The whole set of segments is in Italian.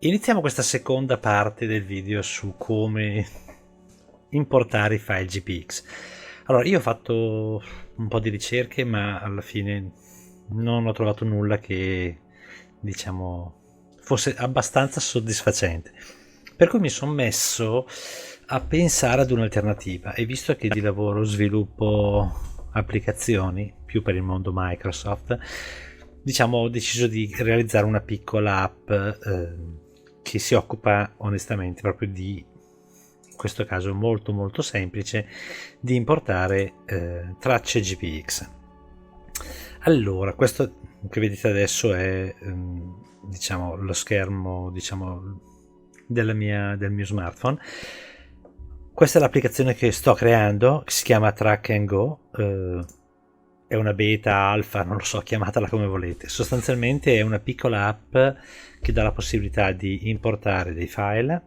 Iniziamo questa seconda parte del video su come importare i file GPX. Allora, io ho fatto un po' di ricerche, ma alla fine non ho trovato nulla che, diciamo, fosse abbastanza soddisfacente. Per cui mi sono messo a pensare ad un'alternativa e visto che di lavoro sviluppo applicazioni più per il mondo Microsoft, diciamo ho deciso di realizzare una piccola app che si occupa onestamente proprio di, in questo caso molto molto semplice, di importare tracce GPX. Allora, questo che vedete adesso è diciamo lo schermo, diciamo, del mio smartphone. Questa è l'applicazione che sto creando, che si chiama Track and Go. È una beta, alfa, non lo so, chiamatela come volete. Sostanzialmente è una piccola app che dà la possibilità di importare dei file,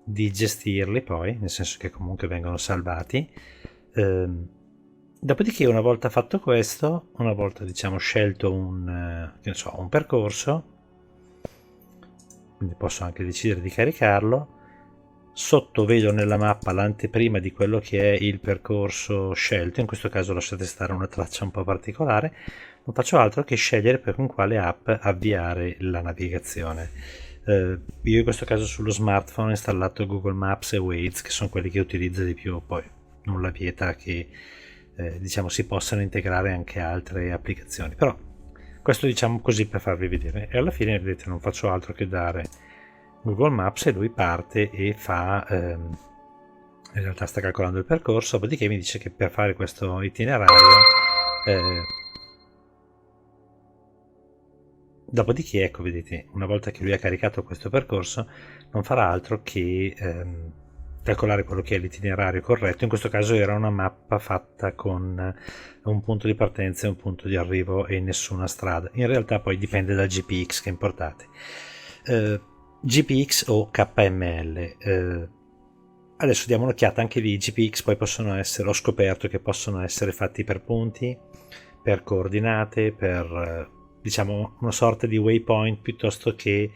di gestirli poi, nel senso che comunque vengono salvati. Dopodiché, una volta fatto questo, una volta diciamo scelto un percorso, quindi posso anche decidere di caricarlo. Sotto vedo nella mappa l'anteprima di quello che è il percorso scelto, in questo caso lasciate stare una traccia un po' particolare. Non faccio altro che scegliere con quale app avviare la navigazione. Io in questo caso sullo smartphone ho installato Google Maps e Waze, che sono quelli che utilizzo di più, poi nulla vieta che diciamo si possano integrare anche altre applicazioni, però questo diciamo così per farvi vedere. E alla fine vedete, non faccio altro che dare Google Maps e lui parte e fa in realtà sta calcolando il percorso, dopodiché mi dice che per fare questo itinerario dopodiché, ecco, vedete, una volta che lui ha caricato questo percorso non farà altro che calcolare quello che è l'itinerario corretto. In questo caso era una mappa fatta con un punto di partenza e un punto di arrivo e nessuna strada. In realtà poi dipende dal GPX che importate. GPX o KML. Adesso diamo un'occhiata, anche lì i GPX poi possono essere, ho scoperto che possono essere fatti per punti, per coordinate, per diciamo una sorta di waypoint piuttosto che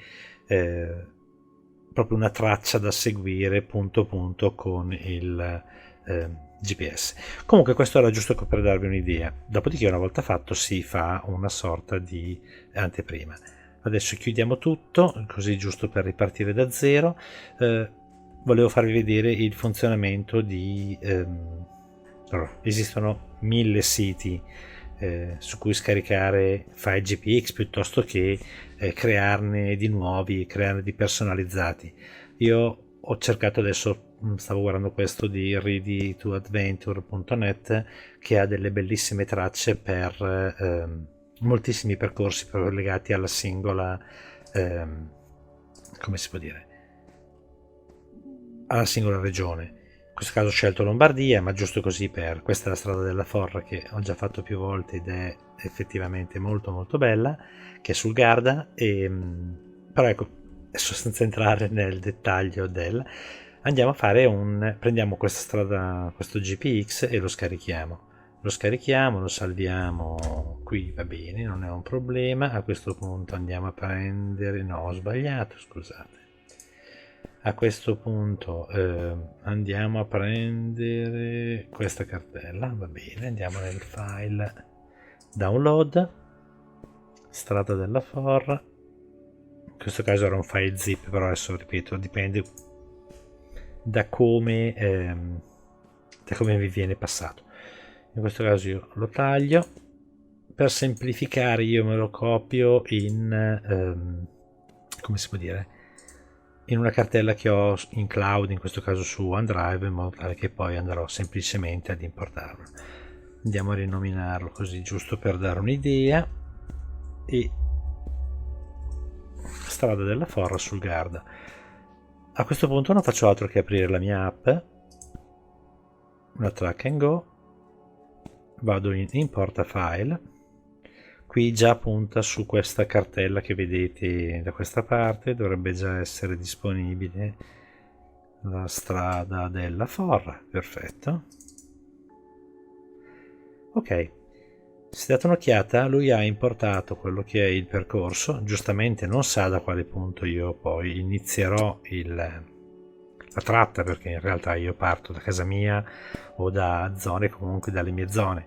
proprio una traccia da seguire punto punto con il GPS. Comunque questo era giusto per darvi un'idea, dopodiché una volta fatto si fa una sorta di anteprima. Adesso chiudiamo tutto, così giusto per ripartire da zero. Volevo farvi vedere il funzionamento di allora, esistono 1000 siti su cui scaricare file GPX piuttosto che crearne di nuovi, crearne di personalizzati. Io ho cercato, adesso stavo guardando questo di readytoadventure.net, che ha delle bellissime tracce per moltissimi percorsi legati alla singola come si può dire, alla singola regione. In questo caso ho scelto Lombardia, ma giusto così, per questa è la strada della Forra che ho già fatto più volte ed è effettivamente molto molto bella, che è sul Garda. Però ecco, adesso senza entrare nel dettaglio andiamo a fare prendiamo questa strada, questo GPX, e lo scarichiamo. Lo scarichiamo, lo salviamo qui, va bene, non è un problema. A questo punto andiamo a prendere, no, ho sbagliato, scusate. A questo punto andiamo a prendere questa cartella, va bene, andiamo nel file download, strada della Forra. In questo caso era un file zip, però adesso ripeto, dipende da come vi viene passato. In questo caso io lo taglio, per semplificare io me lo copio in come si può dire, in una cartella che ho in cloud, in questo caso su OneDrive, in modo tale che poi andrò semplicemente ad importarlo. Andiamo a rinominarlo così, giusto per dare un'idea. E strada della Forra sul Garda. A questo punto non faccio altro che aprire la mia app, una Track and Go, vado in importa file, qui già punta su questa cartella che vedete da questa parte, dovrebbe già essere disponibile la strada della Forra, perfetto. Ok, se date un'occhiata, lui ha importato quello che è il percorso, giustamente non sa da quale punto io poi inizierò la tratta, perché in realtà io parto da casa mia o da zone, comunque dalle mie zone.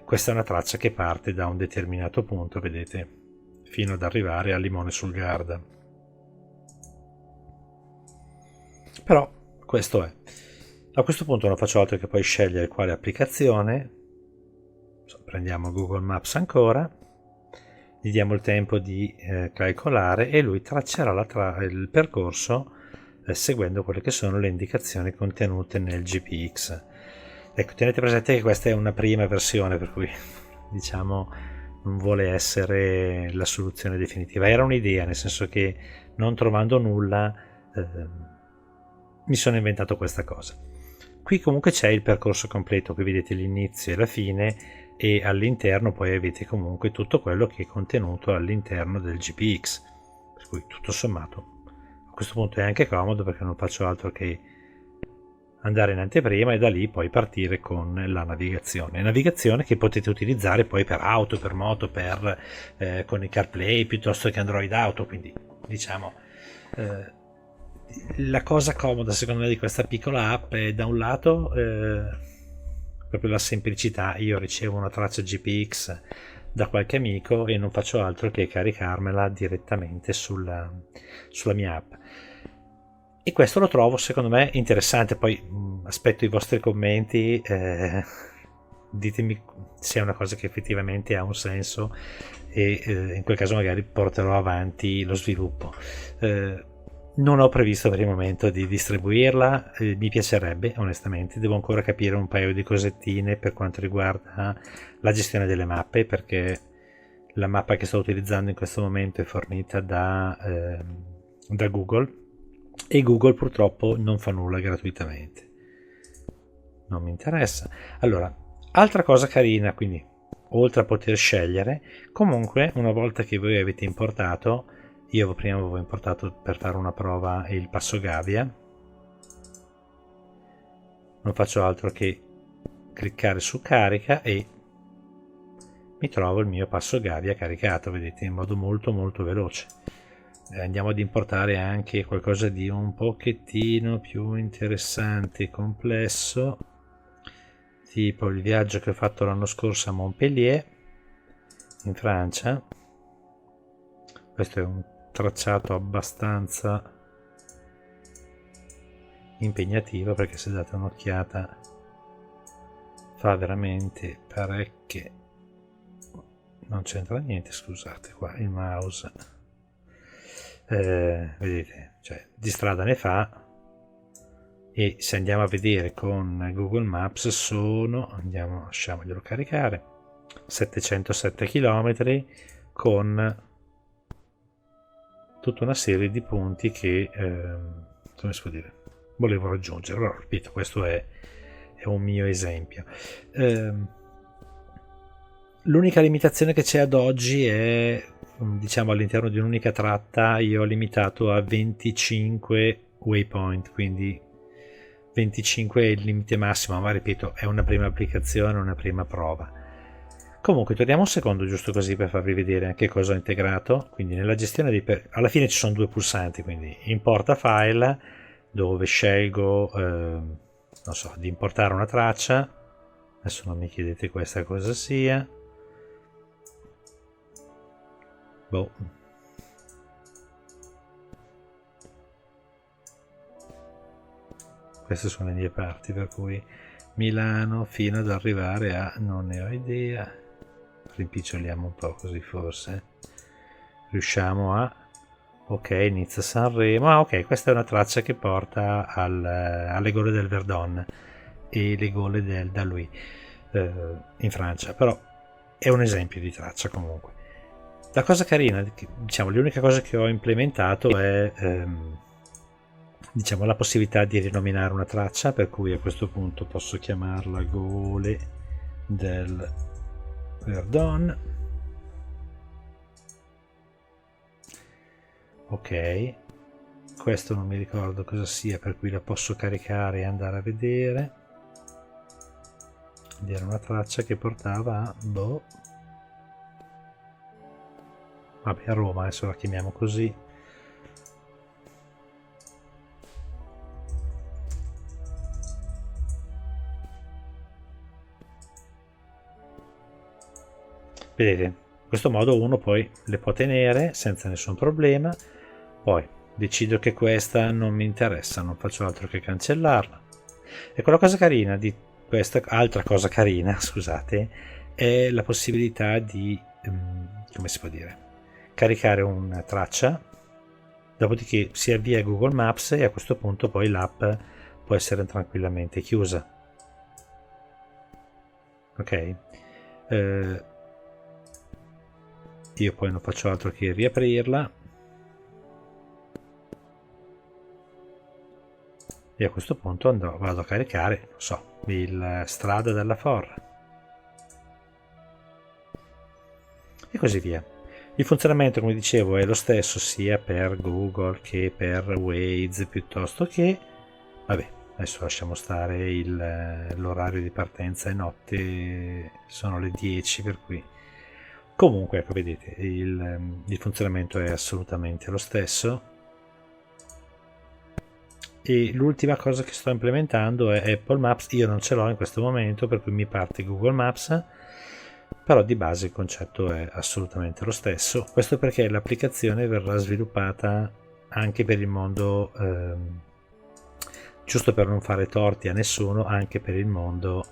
Questa è una traccia che parte da un determinato punto, vedete, fino ad arrivare a Limone sul Garda. Però questo è. A questo punto non faccio altro che poi scegliere quale applicazione. Prendiamo Google Maps ancora, gli diamo il tempo di calcolare e lui traccerà il percorso seguendo quelle che sono le indicazioni contenute nel GPX. Ecco, tenete presente che questa è una prima versione, per cui diciamo non vuole essere la soluzione definitiva. Era un'idea, nel senso che non trovando nulla mi sono inventato questa cosa. Qui comunque c'è il percorso completo, qui vedete l'inizio e la fine, e all'interno poi avete comunque tutto quello che è contenuto all'interno del GPX, per cui tutto sommato a questo punto è anche comodo, perché non faccio altro che andare in anteprima e da lì poi partire con la navigazione che potete utilizzare poi per auto, per moto, con il CarPlay piuttosto che Android Auto. Quindi diciamo la cosa comoda secondo me di questa piccola app è, da un lato, proprio la semplicità. Io ricevo una traccia GPX da qualche amico e non faccio altro che caricarmela direttamente sulla mia app, e questo lo trovo secondo me interessante. Poi aspetto i vostri commenti, ditemi se è una cosa che effettivamente ha un senso e in quel caso magari porterò avanti lo sviluppo. Non ho previsto per il momento di distribuirla, mi piacerebbe onestamente, devo ancora capire un paio di cosettine per quanto riguarda la gestione delle mappe, perché la mappa che sto utilizzando in questo momento è fornita da Google, e Google purtroppo non fa nulla gratuitamente, non mi interessa. Allora, altra cosa carina, quindi oltre a poter scegliere, comunque una volta che voi avete importato, io prima avevo importato per fare una prova il passo Gavia, non faccio altro che cliccare su carica e mi trovo il mio passo Gavia caricato, vedete, in modo molto veloce. Andiamo ad importare anche qualcosa di un pochettino più interessante e complesso, tipo il viaggio che ho fatto l'anno scorso a Montpellier in Francia. Questo è un tracciato abbastanza impegnativo, perché se date un'occhiata fa veramente parecchie. Non c'entra niente, scusate, qua il mouse, vedete, cioè di strada ne fa. E se andiamo a vedere con Google Maps lasciamoglielo caricare, 707 km con tutta una serie di punti che come si può dire, volevo raggiungere. Allora, ripeto, questo è un mio esempio. L'unica limitazione che c'è ad oggi è, diciamo, all'interno di un'unica tratta io ho limitato a 25 waypoint, quindi 25 è il limite massimo, ma ripeto, è una prima applicazione, una prima prova. Comunque torniamo un secondo, giusto così, per farvi vedere anche cosa ho integrato. Quindi nella gestione alla fine ci sono due pulsanti, quindi importa file, dove scelgo non so, di importare una traccia. Adesso non mi chiedete questa cosa sia. Boh. Queste sono le mie parti, per cui Milano fino ad arrivare a non ne ho idea. Rimpiccioliamo un po', così forse riusciamo a... ok, inizia Sanremo. Ok, questa è una traccia che porta alle gole del Verdon e le gole del Dallouis in Francia, però è un esempio di traccia. Comunque la cosa carina, diciamo, l'unica cosa che ho implementato è diciamo la possibilità di rinominare una traccia, per cui a questo punto posso chiamarla gole del Verdon. Ok, questo non mi ricordo cosa sia, per cui la posso caricare e andare a vedere. Ed era una traccia che portava a vabbè, a Roma, adesso la chiamiamo così. Vedete, in questo modo uno poi le può tenere senza nessun problema. Poi decido che questa non mi interessa, non faccio altro che cancellarla. Ecco, la cosa carina di questa, altra cosa carina, scusate, è la possibilità di, come si può dire, caricare una traccia, dopodiché si avvia Google Maps e a questo punto poi l'app può essere tranquillamente chiusa. Ok? Io poi non faccio altro che riaprirla e a questo punto vado a caricare, non so, il Strada della Forra e così via. Il funzionamento, come dicevo, è lo stesso sia per Google che per Waze, piuttosto che, vabbè, adesso lasciamo stare l'orario di partenza è notte, sono le 10, per cui comunque, ecco, vedete, il funzionamento è assolutamente lo stesso. E l'ultima cosa che sto implementando è Apple Maps. Io non ce l'ho in questo momento, per cui mi parte Google Maps, però di base il concetto è assolutamente lo stesso. Questo perché l'applicazione verrà sviluppata anche per il mondo, giusto per non fare torti a nessuno, anche per il mondo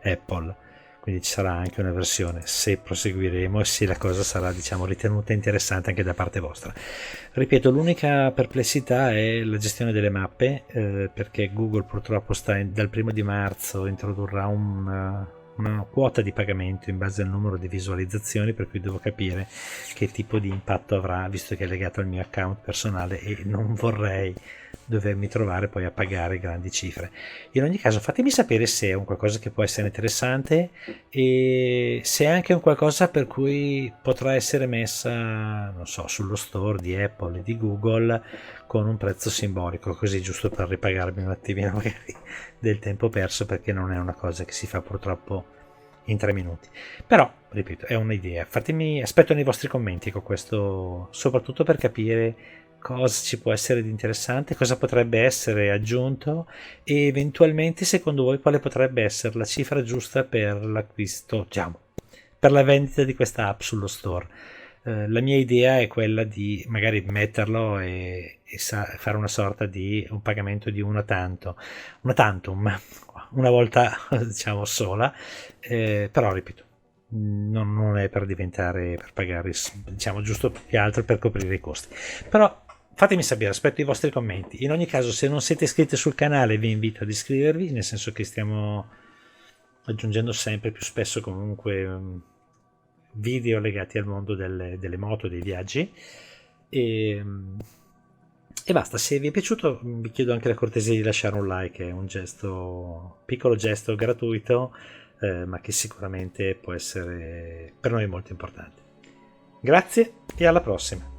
Apple. Quindi ci sarà anche una versione, se proseguiremo e se la cosa sarà, diciamo, ritenuta interessante anche da parte vostra. Ripeto, l'unica perplessità è la gestione delle mappe, perché Google purtroppo dal 1° di marzo introdurrà una quota di pagamento in base al numero di visualizzazioni, per cui devo capire che tipo di impatto avrà, visto che è legato al mio account personale e non vorrei dovermi trovare poi a pagare grandi cifre. In ogni caso, fatemi sapere se è un qualcosa che può essere interessante e se è anche un qualcosa per cui potrà essere messa, non so, sullo store di Apple e di Google con un prezzo simbolico, così giusto per ripagarmi un attimino magari del tempo perso, perché non è una cosa che si fa purtroppo in 3 minuti. Però, ripeto, è un'idea. Aspetto nei vostri commenti con questo, soprattutto per capire cosa ci può essere di interessante, cosa potrebbe essere aggiunto e eventualmente secondo voi quale potrebbe essere la cifra giusta per l'acquisto, diciamo, per la vendita di questa app sullo store. La mia idea è quella di magari metterlo e fare una sorta di un pagamento di una tantum, una volta diciamo sola, però ripeto, non è per diventare, per pagare, diciamo, giusto più che altro per coprire i costi. Però fatemi sapere, aspetto i vostri commenti. In ogni caso, se non siete iscritti sul canale vi invito ad iscrivervi, nel senso che stiamo aggiungendo sempre più spesso comunque video legati al mondo delle moto, dei viaggi e basta. Se vi è piaciuto vi chiedo anche la cortesia di lasciare un like, è un piccolo gesto gratuito, ma che sicuramente può essere per noi molto importante. Grazie e alla prossima.